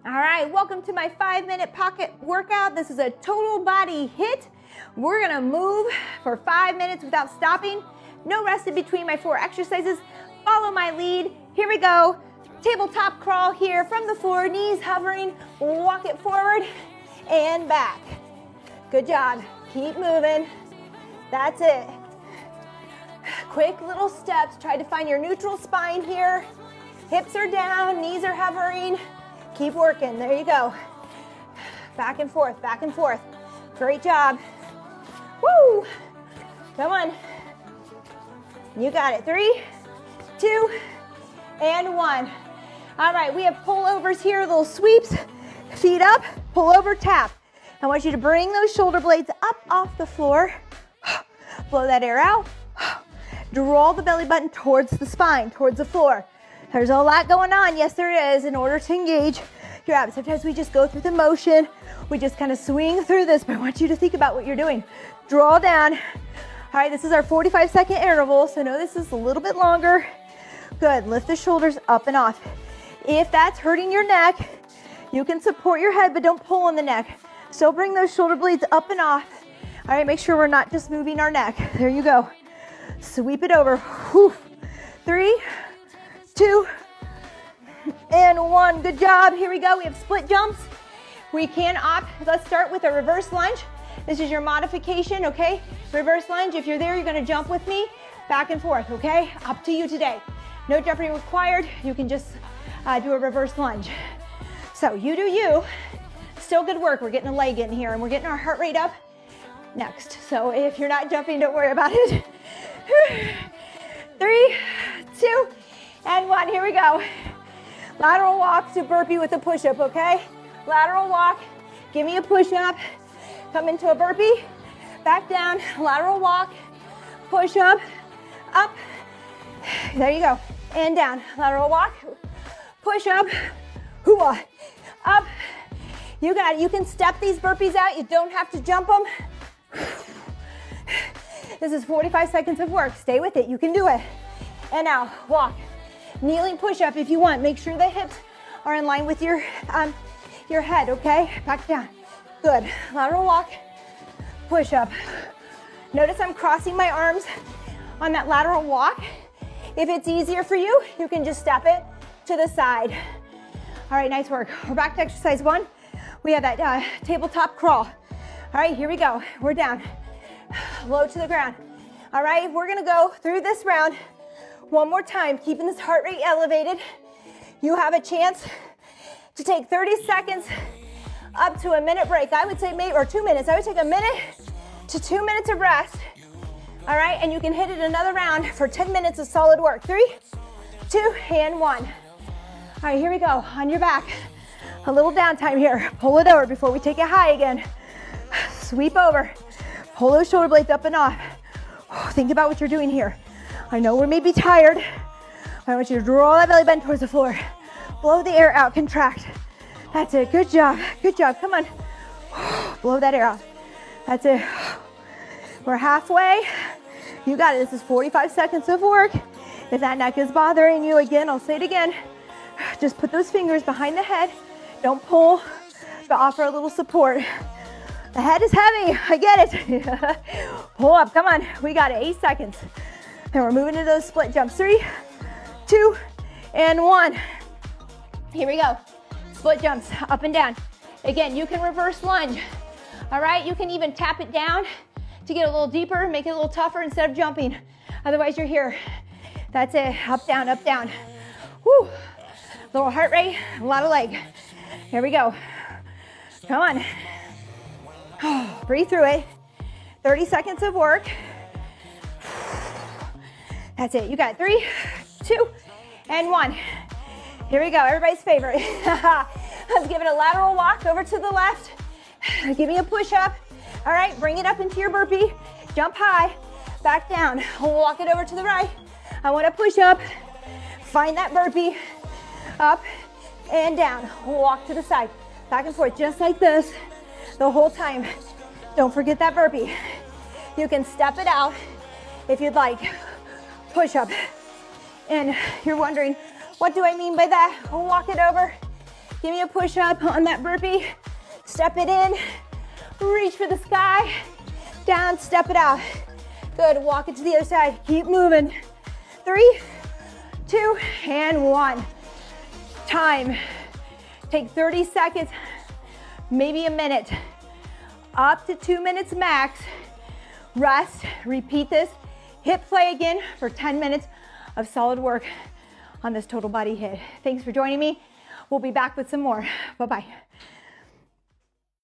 All right, welcome to my 5-minute pocket workout. This is a total body HIIT. We're gonna move for 5 minutes without stopping. No rest in between my 4 exercises. Follow my lead. Here we go. Tabletop crawl here from the floor, knees hovering. Walk it forward and back. Good job. Keep moving. That's it. Quick little steps. Try to find your neutral spine here. Hips are down, knees are hovering. Keep working. There you go. Back and forth, back and forth. Great job. Woo! Come on. You got it. 3, 2, and 1. All right, we have pullovers here, little sweeps. Feet up, pull over, tap. I want you to bring those shoulder blades up off the floor. Blow that air out. Draw the belly button towards the spine, towards the floor. There's a lot going on. Yes, there is, in order to engage your abs. Sometimes we just go through the motion. We just kind of swing through this, but I want you to think about what you're doing. Draw down. All right, this is our 45-second interval, so know this is a little bit longer. Good, lift the shoulders up and off. If that's hurting your neck, you can support your head, but don't pull on the neck. Still bring those shoulder blades up and off. All right, make sure we're not just moving our neck. There you go. Sweep it over. Whew. 3, 2, and 1. Good job. Here we go. We have split jumps. We can opt. Let's start with a reverse lunge. This is your modification, okay? Reverse lunge. If you're there, you're going to jump with me back and forth, okay? Up to you today. No jumping required. You can just do a reverse lunge. So you do you. Still good work. We're getting a leg in here, and we're getting our heart rate up next. So if you're not jumping, don't worry about it. 3, 2, and 1. Here we go. Lateral walk to burpee with a push-up, okay? Lateral walk. Give me a push-up. Come into a burpee. Back down. Lateral walk. Push-up. Up. There you go. And down. Lateral walk. Push-up. Hoo-ah. Up. You got it. You can step these burpees out. You don't have to jump them. This is 45 seconds of work. Stay with it. You can do it. And now, walk. Kneeling push-up if you want. Make sure the hips are in line with your head, okay? Back down. Good. Lateral walk. Push-up. Notice I'm crossing my arms on that lateral walk. If it's easier for you, you can just step it to the side. All right, nice work. We're back to exercise 1. We have that tabletop crawl. All right, here we go. We're down. Low to the ground. All right, we're gonna go through this round one more time, keeping this heart rate elevated. You have a chance to take 30 seconds up to a minute break. I would say maybe, or 2 minutes. I would take a minute to 2 minutes of rest. All right, and you can hit it another round for 10 minutes of solid work. 3, 2, and 1. All right, here we go. On your back. A little downtime here. Pull it over before we take it high again. Sweep over. Pull those shoulder blades up and off. Think about what you're doing here. I know we may be tired. I want you to draw that belly button towards the floor. Blow the air out, contract. That's it, good job, good job, come on. Blow that air out. That's it. We're halfway. You got it, this is 45 seconds of work. If that neck is bothering you, again, I'll say it again. Just put those fingers behind the head. Don't pull, but offer a little support. The head is heavy, I get it. Pull up, come on, we got it, 8 seconds. And we're moving to those split jumps. 3, 2, and 1. Here we go. Split jumps, up and down. Again, you can reverse lunge. All right, you can even tap it down to get a little deeper, make it a little tougher instead of jumping. Otherwise, you're here. That's it, up, down, up, down. Whew. Little heart rate, a lot of leg. Here we go. Come on. Breathe through it. 30 seconds of work. That's it. You got it. 3, 2, and 1. Here we go. Everybody's favorite. Let's give it a lateral walk over to the left. Give me a push-up. All right. Bring it up into your burpee. Jump high. Back down. Walk it over to the right. I want to push up. Find that burpee. Up and down. Walk to the side. Back and forth just like this the whole time. Don't forget that burpee. You can step it out if you'd like. Push up. And you're wondering, what do I mean by that? Walk it over. Give me a push up on that burpee. Step it in, reach for the sky, down, step it out. Good, walk it to the other side. Keep moving. 3, 2, and 1. Time. Take 30 seconds, maybe a minute, up to 2 minutes max. Rest, repeat this. Hit play again for 10 minutes of solid work on this total body HIIT. Thanks for joining me. We'll be back with some more. Bye-bye.